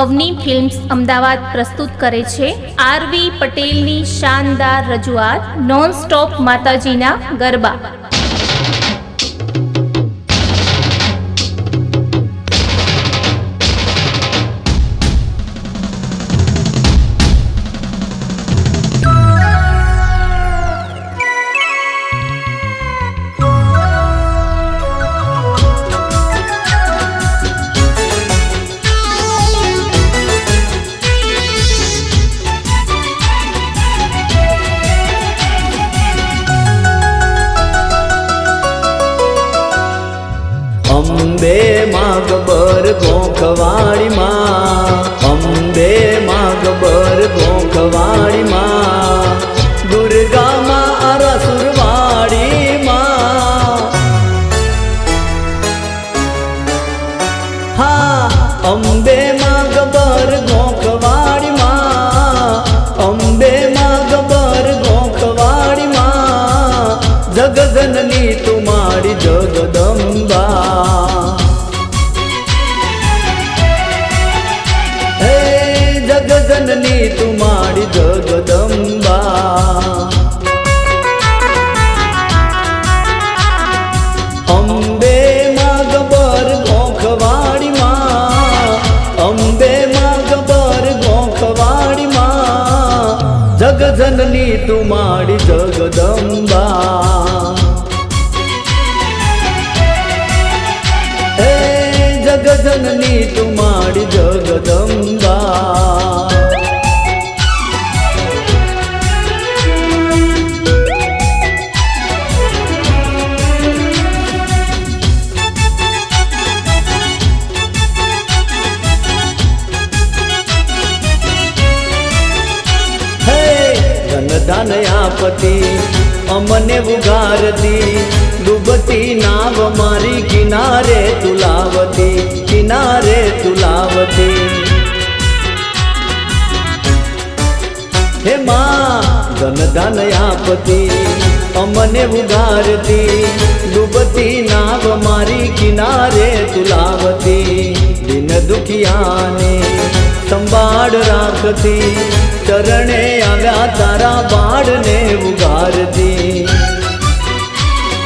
Avani films Ahmedabad પ્રસ્તુત કરે છે આરવી પટેલની શાનદાર રજૂઆત નોન સ્ટોપ માતાજીના ગરબા। અંબે માં ગબર ગોખવાડી માં, અંબે માં ગબર ગોખવાડી માં, દુર્ગા માં અરસુરવાડી માં। હા અંબે માં ગબર ગોખવાડી માં, અંબે માં ગબર ગોખવાડી માં, જગજનની તુમારી જગદંબા। જગજનની તુમારી જગદંબા। અંબે માં ગબર ગોખવાડી માં, અંબે માં ગબર ગોખવાડી માં, જગજનની તુમારી જગદંબા। જગજનની તુમારી જગદંબા। ધન આપતી અમને ઉગારતી, ડૂબતી નાવ મારી કિનારે તુલાવતી, કિનારે તુલાવતી। હે માં ધન આપતી અમને ઉગારતી, ડૂબતી નાવ મારી કિનારે તુલાવતી। દિન દુખિયાને સંભાળ રાખતી, ચરણે આવ્યા તારા બાળને ઉગારતી।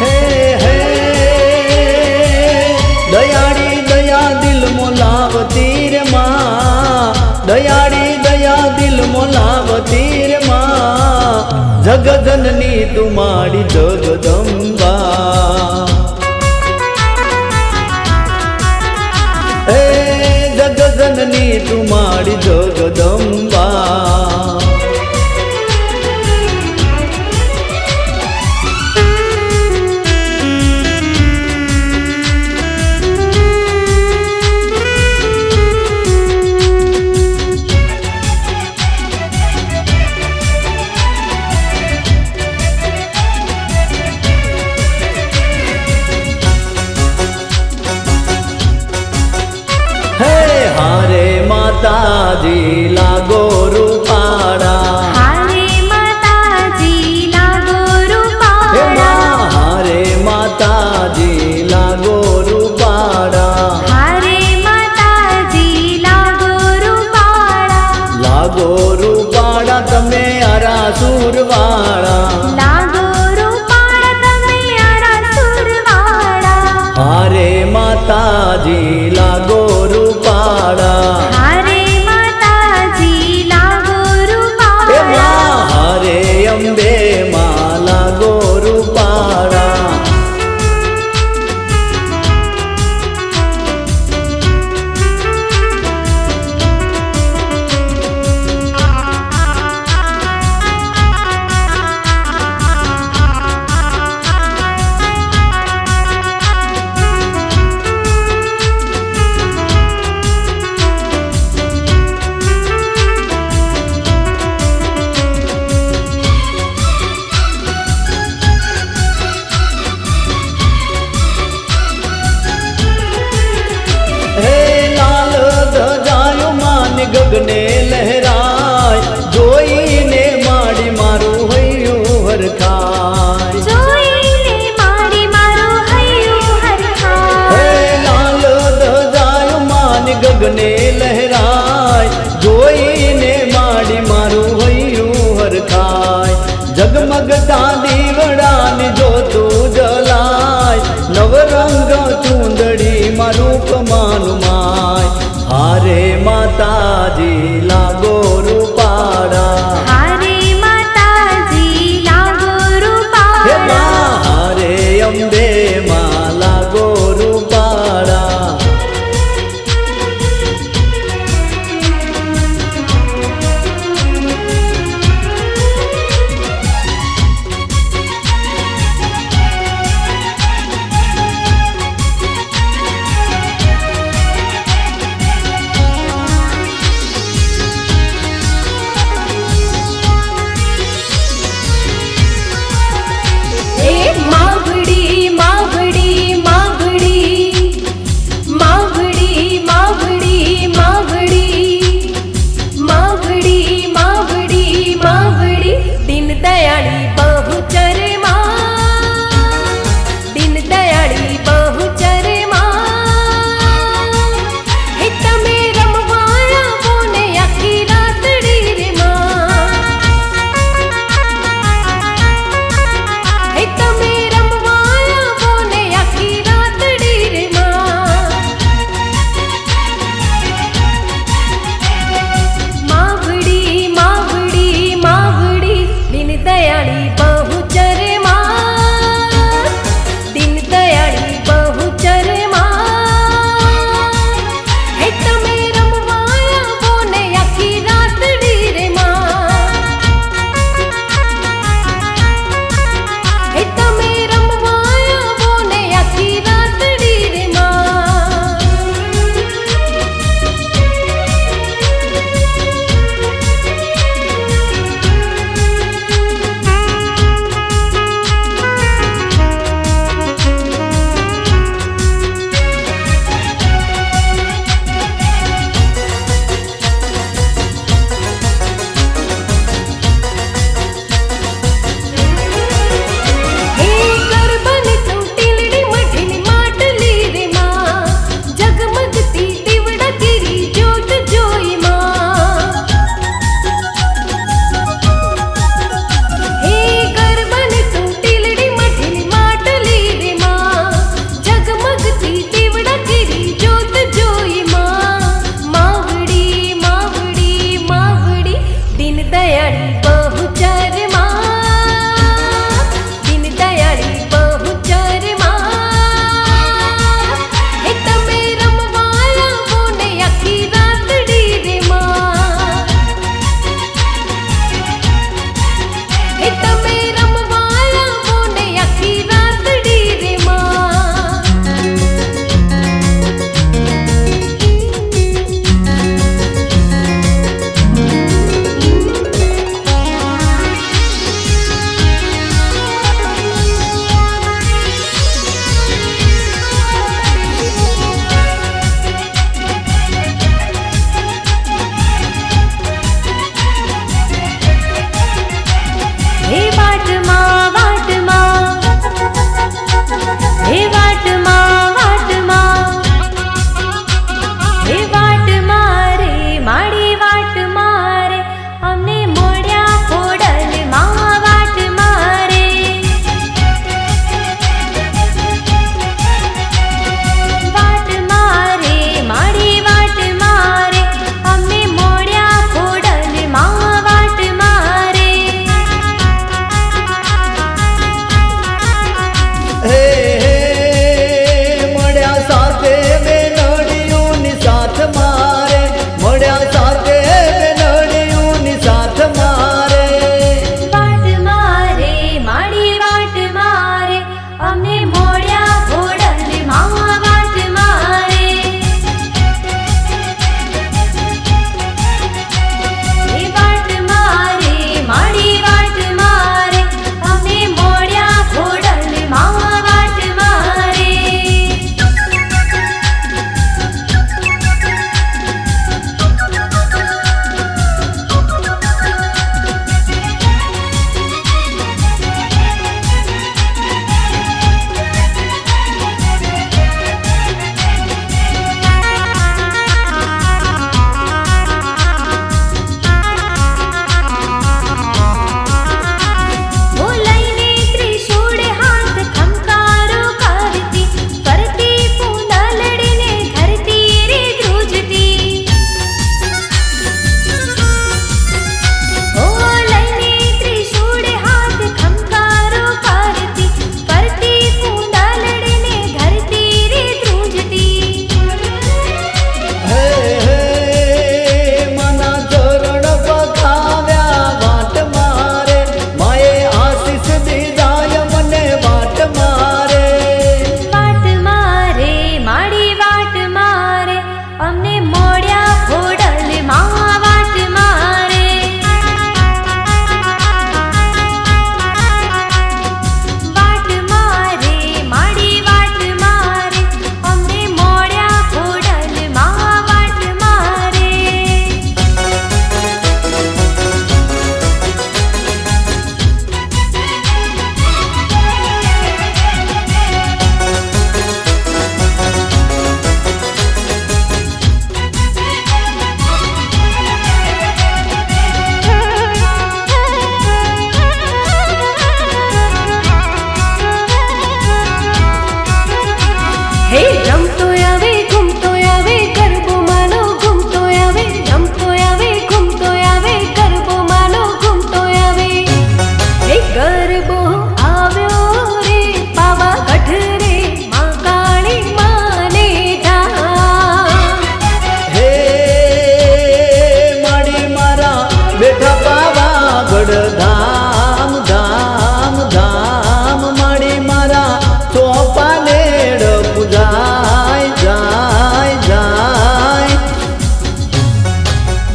હે હે દયાળી દયા દિલ મોલાવતી રે માં, દયાળી દયા દિલ મોલાવતી રે માં, જગજનની તુમારી જગદંબા। હે જગજનની તુમારી જગદંબા। માતાજી લાગો રૂપાડા, હારે માતાજી લાગો રૂપાડા, હારે માતાજી લાગો રૂપાડા, હારે માતાજી લાગો રૂપાડા, લાગો રૂપાડા તમે અરાસુરવાળા, લાગો રૂપાડા તમે અરાસુરવાળા, હારે માતાજી લાગો રૂપાડા, હારે માતાજી માતાજી લાગો રૂપાળા હારે માતાજી લાગો હે રૂપાળા માં હારે અંબે માં લાગો રૂપાળા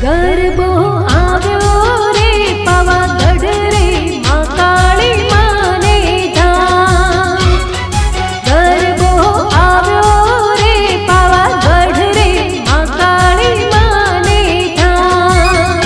ગરબો આવ્યો રે પાવાગઢ રે માં કાળી માને ધામ. ગરબો આવ્યો રે પાવાગઢ રે માં કાળી માને ધામ.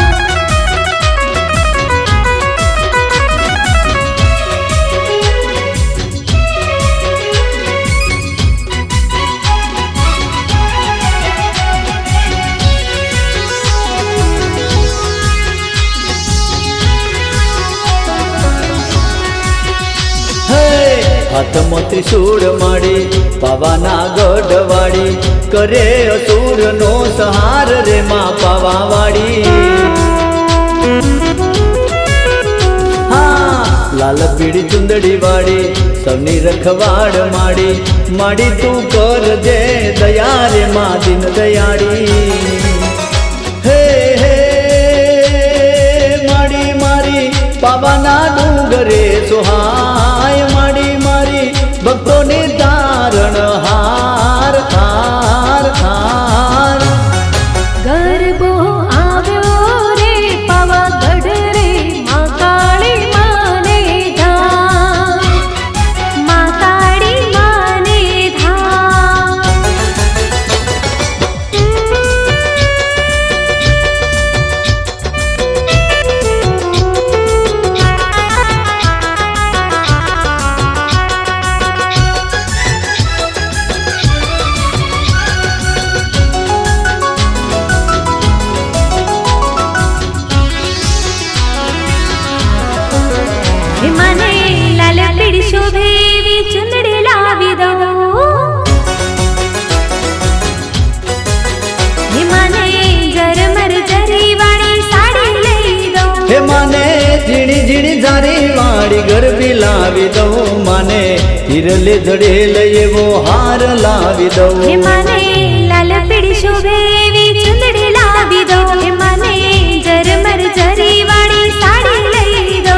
હાથમાં ત્રિશૂળ માડી પાવાના ગઢવાડી કરે અસુર નો સહાર રે માં પાવાવાડી. હા લાલ પીળી ચુંદડી વાળી સૌની રખવાડ માડી માડી તું કર દે દયા રે માં દીન દયાળી. હે હે માડી મારી પાવાના ડુંગરે સુહાય માડી મારી ભક્તોને તારણ હાર હાર હાર. ગરબો આવ્યો રે પાવાગઢ રે માં કાળી માને ધામ. માં કાળી માને ધામ. હે મને લાલ પીળી શોભે એવી ચુંદડી લાવી દો. હે મને ઝરમર જરી વાળી સાડી લઈ દો. હે માને ઝીણી ઝીણી ઝારી વાળી ગરબી લાવી દઉં માને હિરલે જડેલ એવો હાર લાવી દઉં. હે મને લાલ પીળી શોભે એવી ચુંદડી લાવી દો. હે મને ઝરમર જરી વાળી સાડી લઈ દો.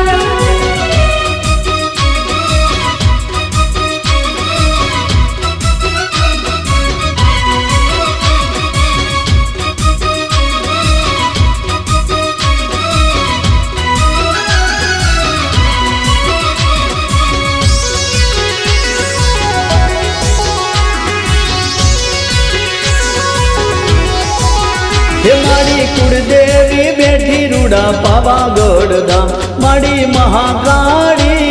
હે મારી કુળદેવી બેઠી રૂડા પાવાગઢ ધામ માડી મહાકાળી.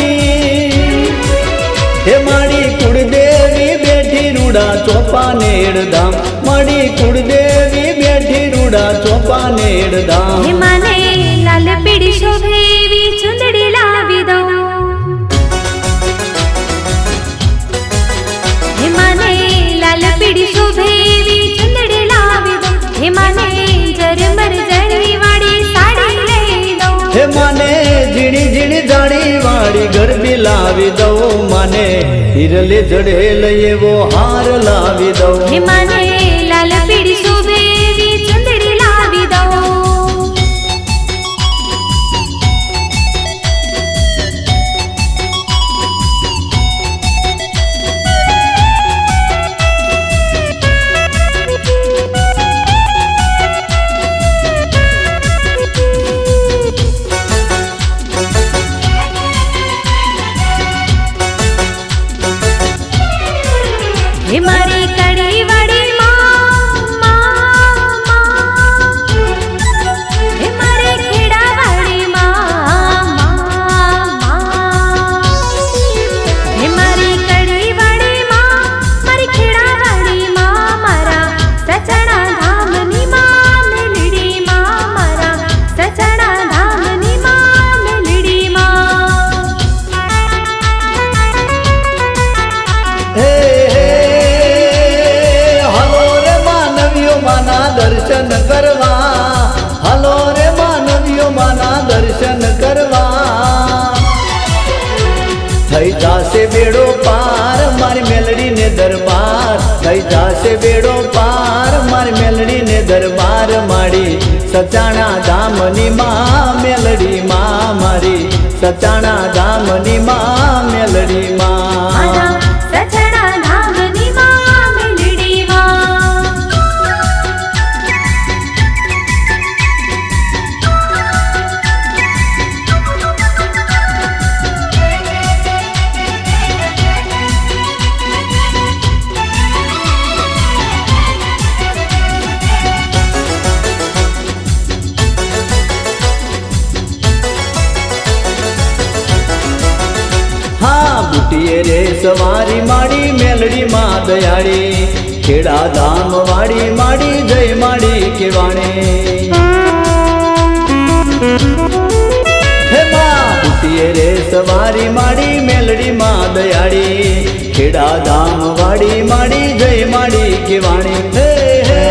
હે મારી કુળદેવી બેઠી રૂડા ચોપાનેર ધામ માડી કુળદેવી બેઠી રૂડા ચોપાનેર ધામ. હે મને લાલ પીળી શોભે એવી ચુંદડી લાવી દો. હે મને લાલ પીળી શોભે એવી ચુંદડી લાવી દો. હે મને ઝરમર જરી વાળી સાડી લઈ દો. હે માને ઝીણી ઝીણી જાડી વાળી ગરબી લાવી દઉં માને હિરલે જડેલ એવો હાર લાવી દઉં. હે મને લાલ પીળી શોભે એવી ચુંદડી લાવી દો. હે મારી કડી વાળી માં માં. હે મારે ખેડા વાળી માં. હે મારી કડી વાળી માં મારી ખેડા વાળી માં. મારા સચણા ધામની માં મેલડી માં. મારા સચણા ધામની માં મેલડી માં. હે હલો રે માનવીઓ માના દર્શન કરવા. હલો રે માનવીઓ માના દર્શન કરવા. થઈ જાશે બેડો પાર મારી મેલડીને દરબાર. થઈ જાશે બેડો પાર મારી મેલડીને દરબાર માડી સચાણા ધામની માં મેલડી માં મારી સચાણા ધામની માં મેલડી માં. મારા સચણા ધામની માં મેલડી માં. બુટીએ રે સવારી માડી મેલડી માં દયાળી ખેડા ધામ વાડી માડી જય માડી કેવાણી હે માં બુટીએ રે સવારી માડી મેલડી માં દયાળી ખેડા ધામ વાડી માડી જય માડી કેવાણી હે હે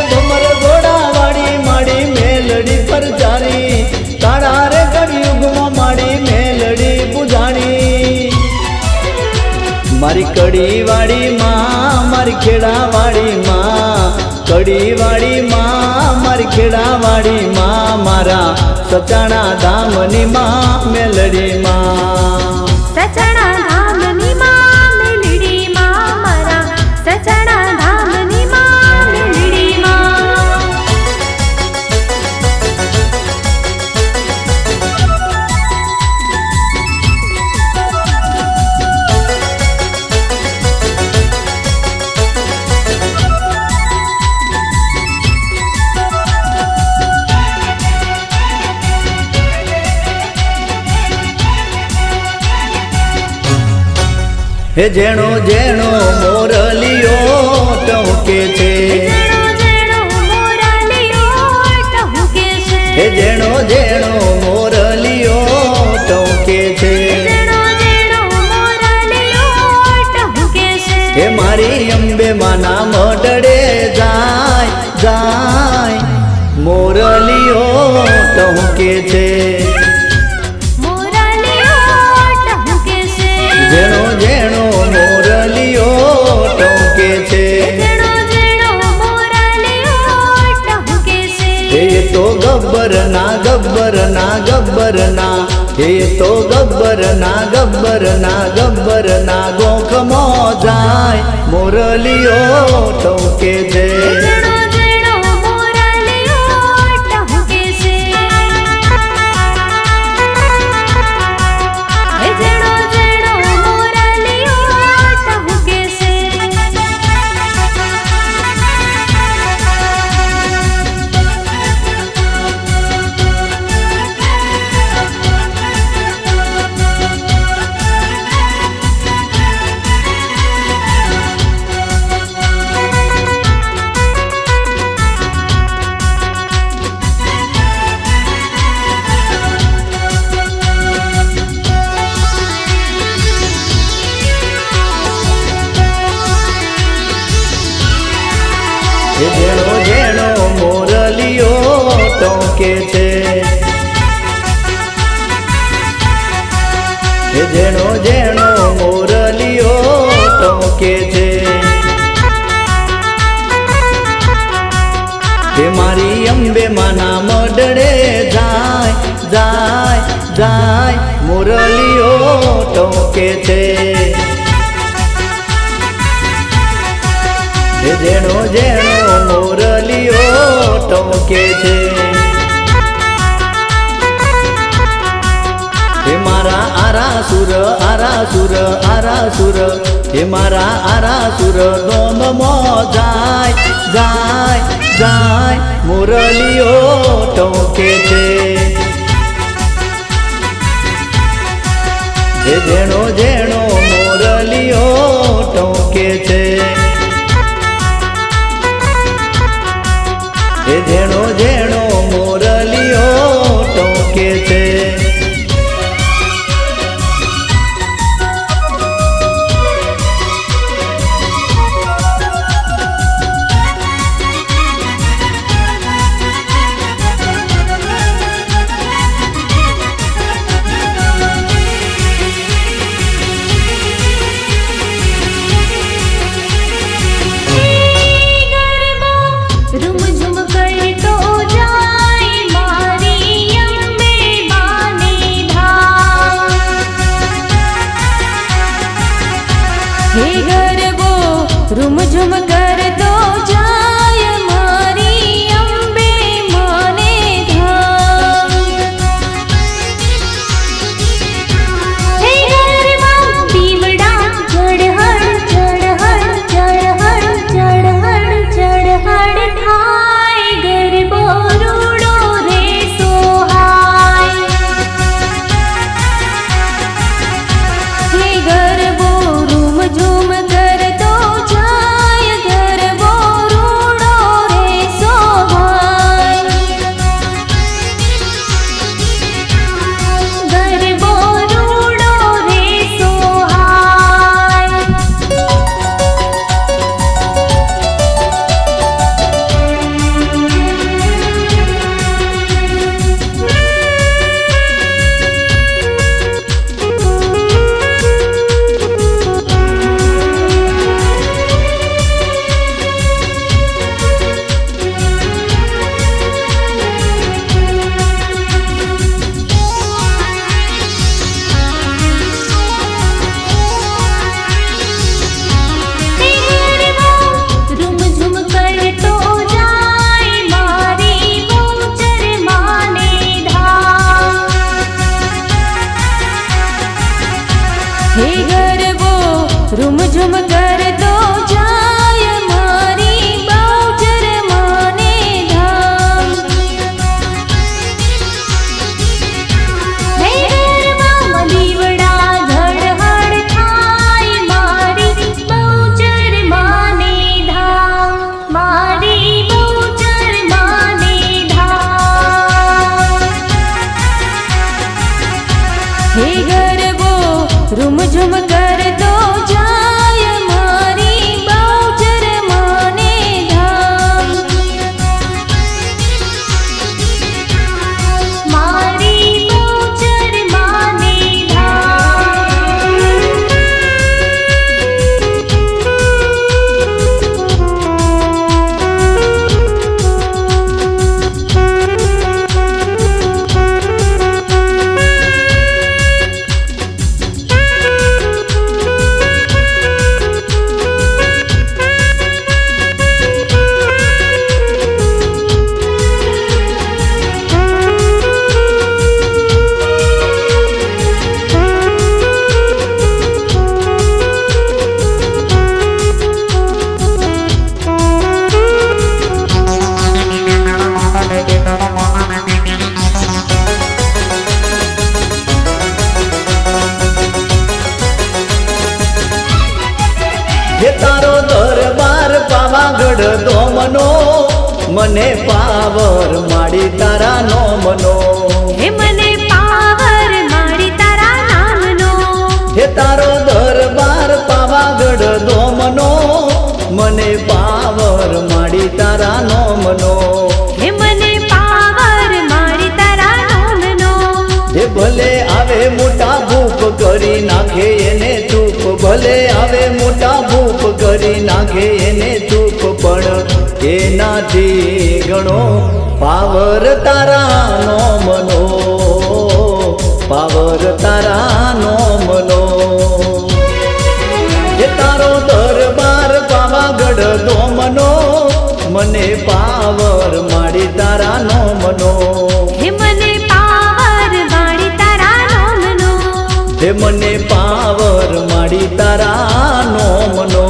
ભમર ઘોડા વાડી માડી મેલડી પર જારી તારા રે કળિયુગમાં માડી મેલડી પૂજાણી મારી કડી વાડી માં મારી ખેડા વાડી માં કડી વાડી માં મારી ખેડા વાડી માં મારા સચાણા ધામની માં મેલડી માં સચણા ધામની માં મેલડી માં મારા સચણા ધામની માં મેલડી માં હે જેણો જેણો મોરલિયો ટહુકે છે જેણો જેણો મોરલિયો ટહુકે છે હે જેણો જેણો મોરલિયો ટહુકે છે જેણો જેણો મોરલિયો ટહુકે છે હે મારી અંબે માના મઢડે જાય જાય મોરલિયો ટહુકે છે મોરલિયો ટહુકે છે જેણો જેણો મોરલિયો ટહુકે છે જેણો જેણો મોરલિયો ટહુકે છે એ તો ગબ્બર ના ગબ્બર ના ગબ્બર ના એ તો ગબ્બર ના ગબ્બર ના ગબ્બર ના ગોખમો જાય મોરલિયો ટહુકે છે જેણો જેણો મોરલિયો ટહુકે છે જેણો જેણો મોરલિયો ટહુકે છે એ જેણો જેણો મોરલિયો ટહુકે છે એ જેણો જેણો મોરલિયો ટહુકે છે હે મારી અંબે માના મઢડે જાય જાય જાય મોરલિયો ટહુકે છે હે જેણો જેણો મોરલિયો ટહુકે છે હે મારા આરાસુર આરાસુર આરાસુર હે મારા આરાસુર દોમમો જાય જાય જાય મોરલિયો ટહુકે છે હે જેણો જેણો મોરલિયો ટહુકે છે હે જેણો જેણો મોરલિયો ટહુકે છે રૂમ ઝુમ કરતો જા પાવર માડી તારા નોમનો હે મને પાવર માડી તારા નામનો હે તારો દરબાર પાવાગઢ દોમનો મને પાવર માડી તારા નોમનો હે મને પાવર માડી તારા નામનો હે ભલે આવે મોટા ભૂપ કરી નાખે એને ચૂપ ભલે આવે મોટા ભૂપ કરી નાખે એને ચૂપ પણ એનાથી ઘણો પાવર તારા નોમનો પાવર તારા નોમનો હે તારો દરબાર પાવાગઢ દોમનો મને પાવર માડી તારા નોમનો હે મને પાવર માડી તારા નામનો હે મને પાવર માડી તારા નોમનો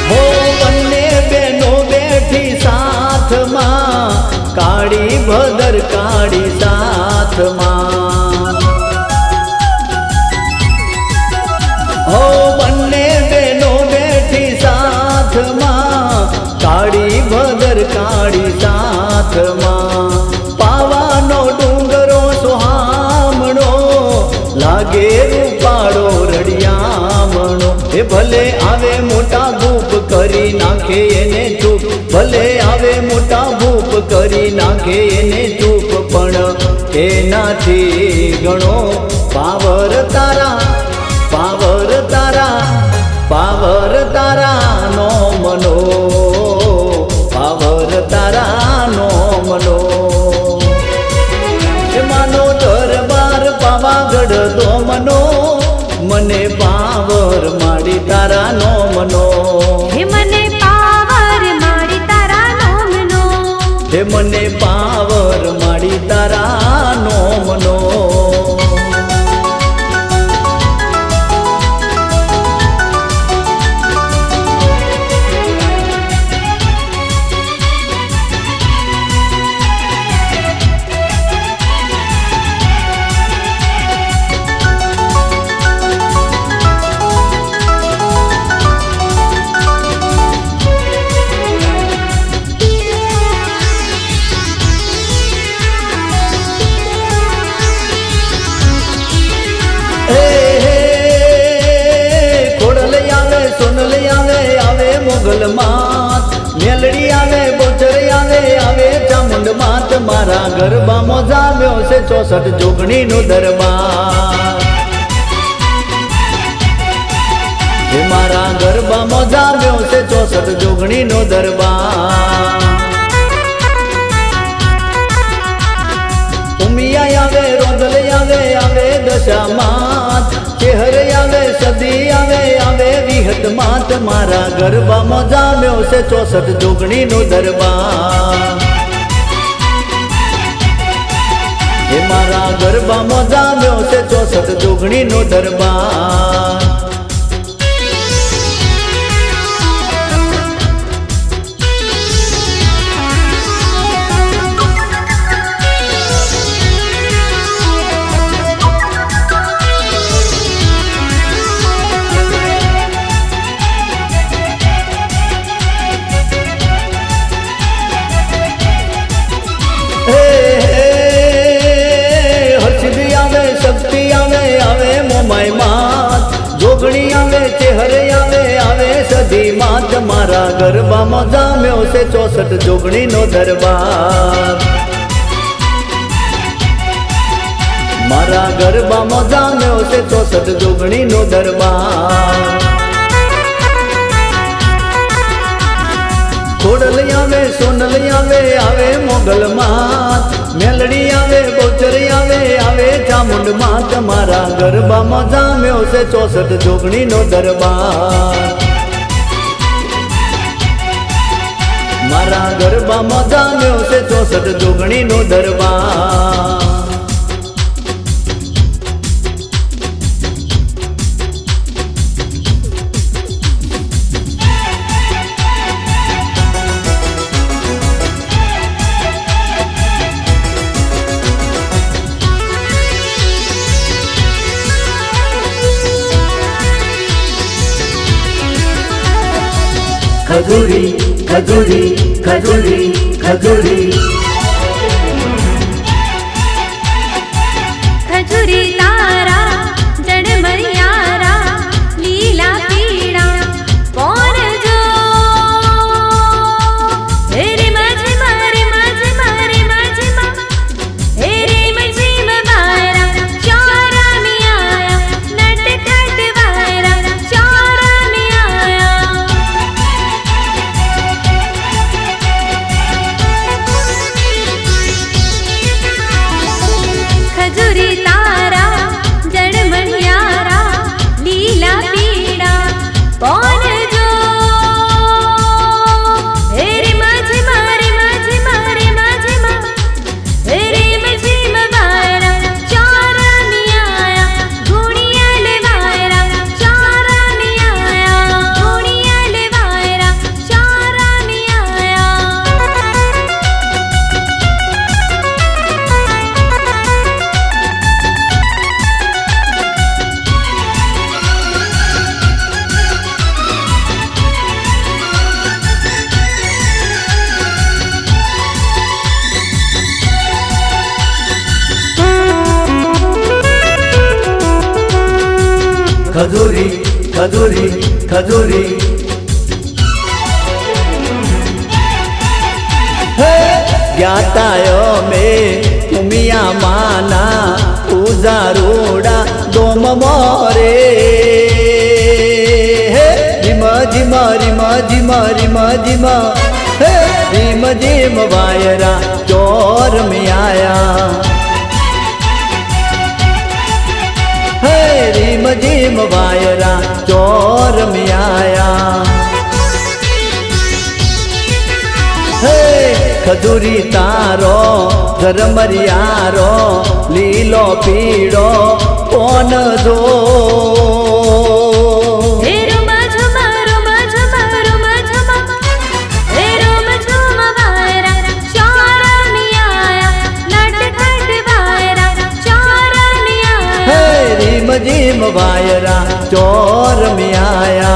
હો બંને બેનો બેઠી સાથમાં કાળી ભદર કાળી સાથમાં હો બંને બેનો બેઠી સાથમાં કાળી ભદર કાળી સાથમાં પાવાનો ડુંગરો સોહામણો લાગે રૂપાળો રડિયામણો એ ભલે આવે મોટા ભૂપ કરી નાખે એને ચૂપ ભલે આવે મોટા ભૂપ કરી નાખે એને ચૂપ પણ એનાથી ઘણો પાવર તારા પાવર તારા પાવર તારા નોમનો પાવર તારા નોમનો એ માનો દરબાર પાવાગઢ દોમનો મને પાવર માડી તારા નોમનો હે મને પાવર માડી તારા નામનો હે મને પાવર માડી તારા નોમનો મોગલ માત મેલડી આવે બોચર આવે આવે ચામુંડ માત મારા ગરબામાં જામ્યો છે 64 જોગણી નો દરબાર હે મારા ગરબામાં જામ્યો છે 64 જોગણી નો દરબાર ઉમિયા આવે રોદલ આવે આવે દશા માત ચેહર આવે સદી આવે આવે વિહત માત મારા ગરબામાં જામ્યો છે 64 જોગણી નો દરબાર હે મારા ગરબામાં જામ્યો છે 64 જોગણી નો દરબાર શક્તિ આવે આવે મોમાઈ માત જોગણી આવે ચેહર આવે આવે સધી માત મારા ગરબામાં જામ્યો છે 64 જોગણી નો દરબાર મારા ગરબામાં જામ્યો છે 64 જોગણી નો દરબાર ખોડલ આવે સોનલ આવે આવે મોગલ માત મેલડી આવે બોચર આવે આવે ચામુંડ માત મારા ગરબામાં જામ્યો છે 64 જોગણી નો દરબાર મારા ગરબામાં જામ્યો છે 64 જોગણી નો દરબાર खजूरी खजूरी खजूरी खजूरी खजुरी तारा जड़मरियारा लीला पीड़ा कौन जो रे माझे मारे माझे मारे माझे मा रे माझे मारा चारा में आया नट खट वारा चारा में आया खजुरी तारा जड़मरियारा लीला पीड़ा कौन जो रे माझे मारे माझे मारे माझे मा रे माझे मारा चारा में आया घोड़िया ले वायरा चारा में आया घोड़िया ले वायरा चारा में आया खजूरी खजूरी खजूरी ज्ञातायो में उमिया माना पूजा रोड़ा दोम मोरे रिमा जिमा रिमा जिमा रिमा जिमा रिम जिम वायरा चोर में आया रिम जिम वायरा चोर में आया खजूरी तारो झरमरियारो लीलो पीड़ो कौन जो जिम वायरा चोर में आया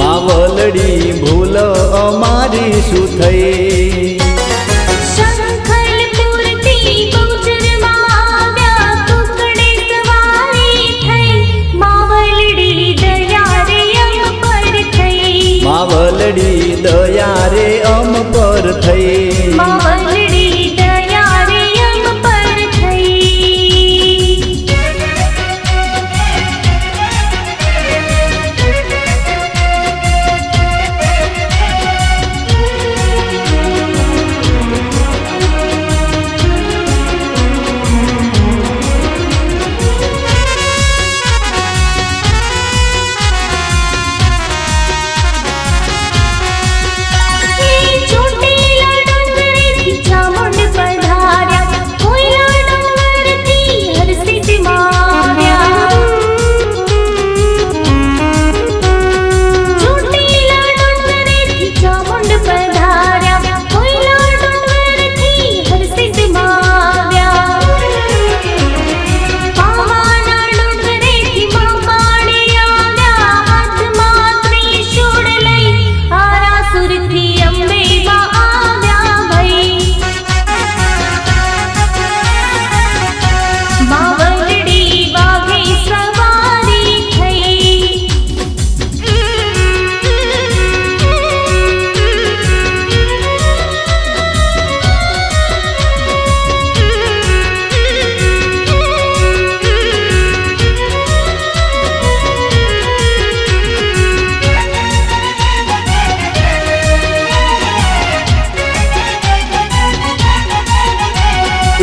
मावलड़ी भूल अमारी शू थई मावलड़ी दया रे अम पर थई मावलड़ी दया रे अम पर थई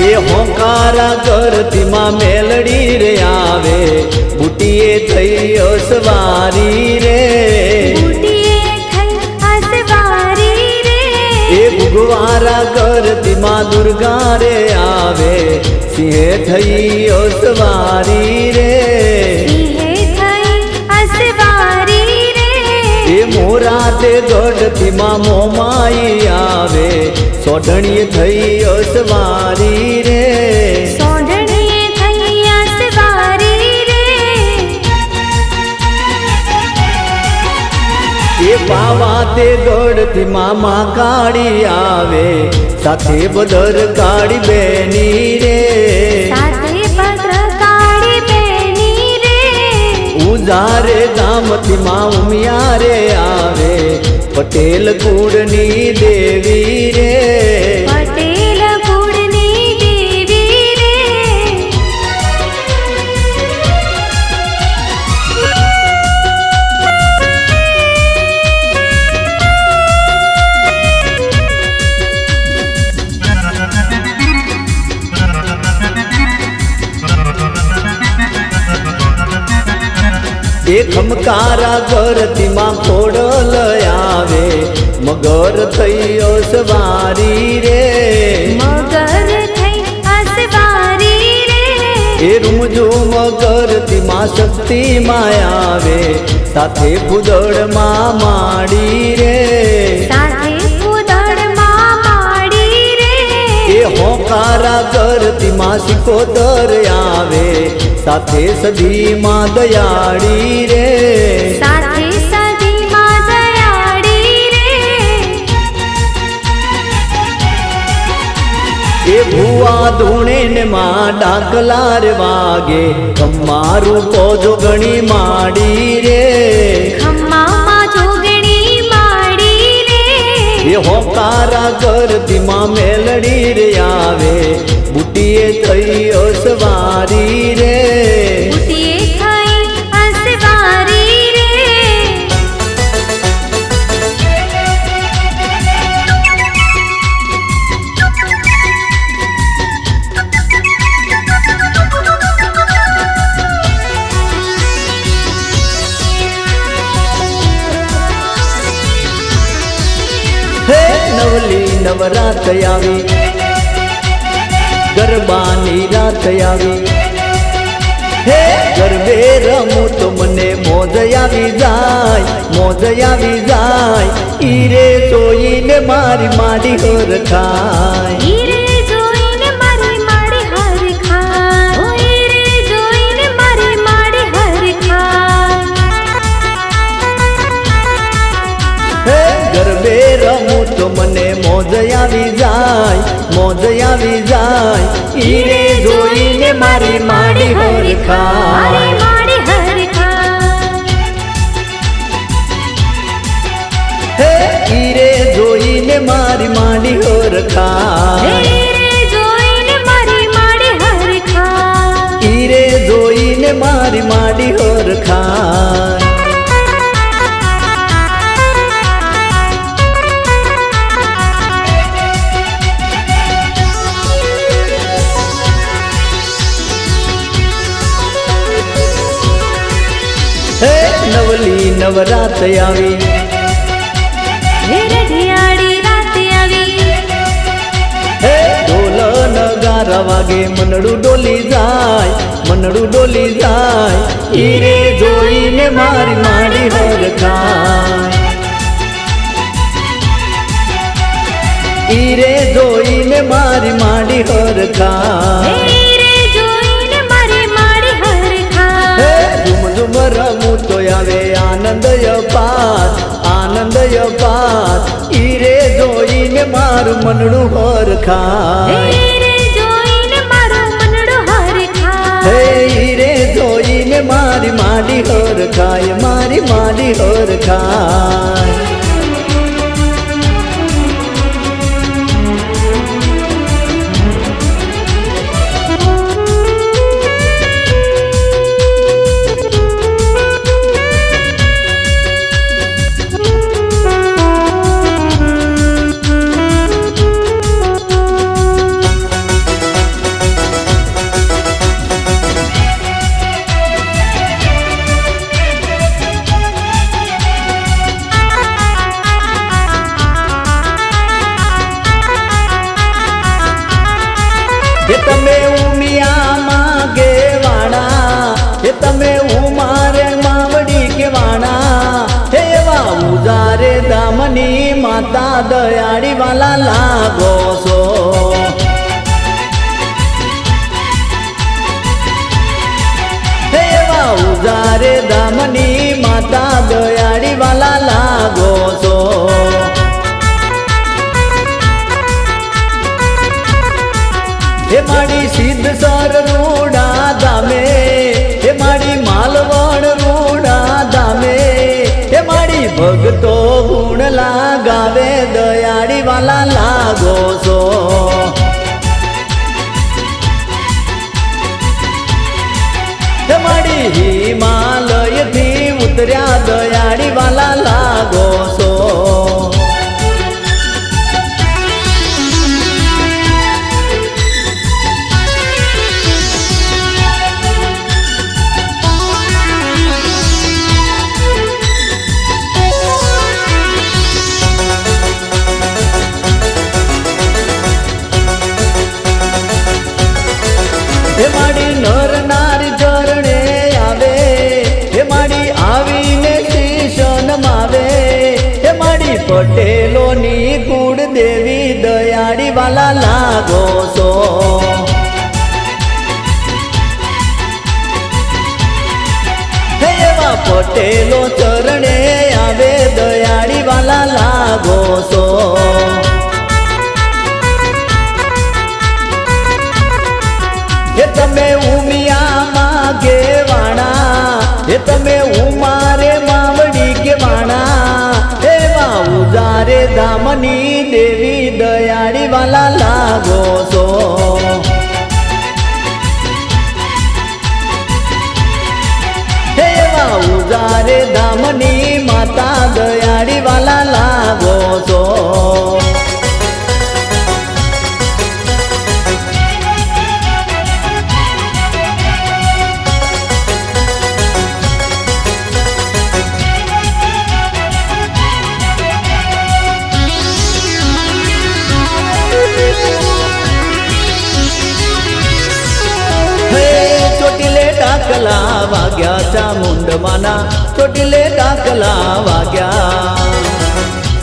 એ હોંકારા કરતીમાં મેલડી રે આવે બુટીએ થઈ અસવારી રે બુટીએ થઈ અસવારી રે એ ગુગવારા કરતીમાં દુર્ગા રે આવે સિંહે થઈ અસવારી રે સિંહે થઈ અસવારી રે એ મોરા તે ગઢતીમાં મોમાઈ આવે સોઢણીએ થઈ અસવારી રે સોંઢણીએ થઈ અસવારી રે એ પાવા તે ગઢતીમાં માં કાળી આવે સાથે બદર કાળી બેની રે સાથે ભદ્રકાળી બેની રે ઉજારે ગામતીમાં ઉમિયા રે આવે પટેલ કુળની દેવી રે પટેલ કુળની દેવી રે એ ખમકારા ગરતીમાં ખોડલ આવે મગર થઈ અસવારી રે મગર થઈ અસવારી રે એ રૂમજો મગરતીમાં શક્તિ માં આવે સાથે ભૂદળમાં માડી રે સાથે કુદળમાં માડી રે એ હોંકારા ગરતીમાં સિકોદર આવે સાથે સદીમાં દયાળી રે સાથે સદીમાં દયાળી રે એ ભુવા ધૂણે ને માં ડાકલાર વાગે તમારું પોજો ગણી માડી રે ખમ્મામાં જોગણી માડી રે એ હોંકારા ગરતીમાં મેલડી રે આવે બુટીએ થઈ અસવારી રે બુટીએ થઈ અસવારી રે હે નવલી નવરાત આવી ગરબાની રાત આવી હે ગરબે રમું તો મને મોજ આવી જાય મોજ આવી જાય ઈરે જોઈને મારી માડી હર ખાય હીરે જોઈને મારી માડી હર ખાય ઓ હીરે જોઈને મારી માડી હર ખાય હે ગરબે રમું તો મને મોજ આવી જાય મોજ આવી જાય ઈરે જોઈને મારી માડી હર મારી ખાય માડી હર ખાય હે ઈરે જોઈને મારી માડી હર ખાય હીરે જોઈને મારી માડી હર ખાય ઈરે જોઈને મારી માડી હર ખાય હે નવલી નવરાત આવી હે રઢિયાળી રાત આવી હે ઢોલ નગારા વાગે મનડું ડોલી જાય મનડું ડોલી જાય ઈરે જોઈને મારી માડી હર ખાય ઈરે જોઈને મારી માડી હર ખાય હીરે જોઈને મારી માડી હર હે ખાય ઝુમ ઝુમ રમું તો આવે આનંદ અપાર ઈરે જોઈને મારું મનડું હર ખાય હીરે જોઈને મારું મનડું હર ખાય હે ઈરે જોઈને મારી માડી હર ખાય મારી માડી હર ખાય એ તમે ઉમિયામાં ગેવાણા એ તમે ઉમારે માવડી કેવાણા હે એવા ઉજારે દામની માતા દયાળી વાલા લાગો છો હે એવા ઉજારે દામની માતા દયાળી વાલા લાગો છો હે માડી સિદ્ધસર રૂડા ધામે હે માડી માલવણ રૂડા ધામે હે માડી ભગતો ગુણ લાગાવે દયાળી વાલા લાગો છો હે માડી હિમાલયથી ઉતર્યા દયાળી વાલા લાગો છો હે માડી નર નારી ચરણે આવે હે માડી આવીને શીશન માવે હે માડી પટેલોની કુળ દેવી દયાળી વાલા લાગો છો હે એવા પટેલો ચરણે આવે દયાળી વાલા લાગો છો હે તમે ઉમિયામાં ગેવાણા હે તમે ઉમારે માવડી કેવાણા એવા ઉજારે ધામની દેવી દયાળી વાલા લાગો છો એવા ઉજારે ધામની માતા દયાળી વાલા લાગો છો ચોટીલે ડાકલા વાગ્યા ચામુંડમાના ચોટીલે ડાકલા વાગ્યા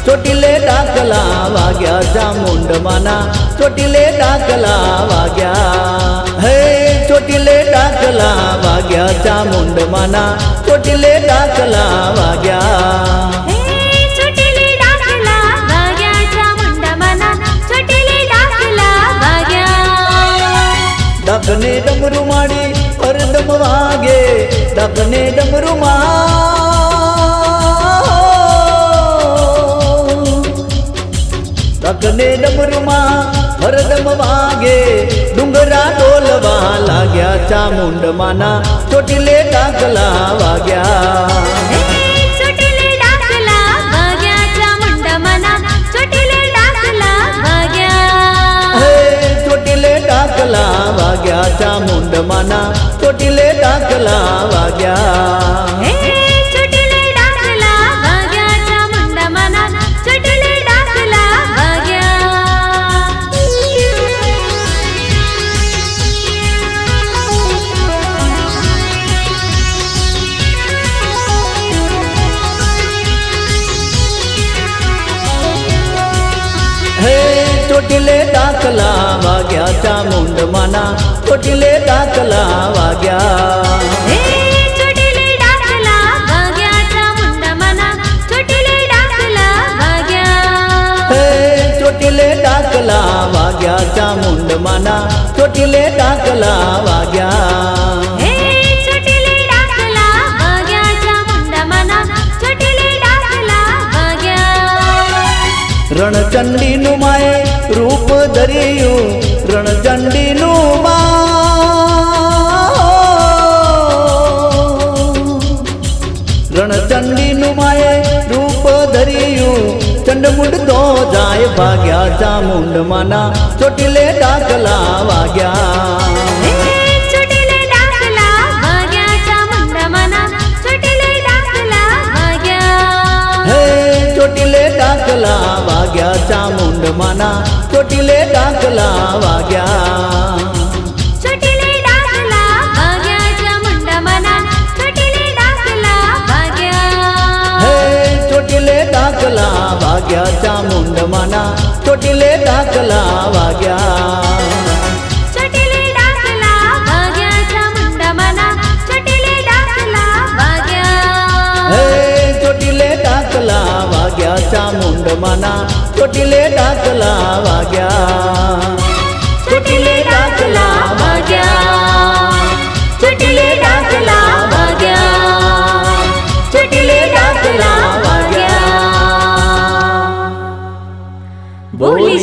ચોટીલે ડાકલા વાગ્યા ચામુંડમાના ચોટીલે ડાકલા વાગ્યા હે ચોટીલે ડાકલા વાગ્યા ચામુંડમાના ચોટીલે ડાકલા વાગ્યા ડગને ડમરુ માડી હરદમ વાગે ડગને ડમરુ ડગને ડમરુમાં હરદમ વાગે ડુંગરા ડોલવા લાગ્યા ચામુંડમાના ચોટીલે ડાકલા વાગ્યા ડાકલા વાગ્યા ચામુંડમાના ચોટીલે ડાકલા વાગ્યા ચોટીલે ડાકલા વાગ્યા ચામુંડમાના ચોટીલે ડાકલા વાગ્યા ચોટીલે ડાકલા વાગ્યા ચામુંડમાના ચોટીલે ડાકલા વાગ્યા ચોટીલે ડાકલા વાગ્યા ચામુંડમાના ચોટીલે ડાકલા વાગ્યા રણચંડીનું માએ રૂપ ધર્યું રણચંડીનું રણચંડીનું માએ રૂપ ધર્યું ચંડમુંડ તો જાય ભાગ્યા ચામુંડમાના ચોટીલે ડાકલા વાગ્યા ચોટીલે ડાકલા વાગ્યા ચામુંડમાના ચોટીલે ડાકલા વાગ્યા ચામુંડમાના ચોટીલે ડાકલા વાગ્યા ચોટીલે ડાકલા વાગ્યા ચામુંડમાના ચોટીલે ડાકલા વાગ્યા હે ચોટીલે ડાકલા વાગ્યા ચામુંડમાના ચોટીલે ડાકલા વાગ્યા ચોટીલે ડાકલા વાગ્યા ચોટીલે ડાકલા વાગ્યા ચોટીલે ડાકલા વાગ્યા બોલી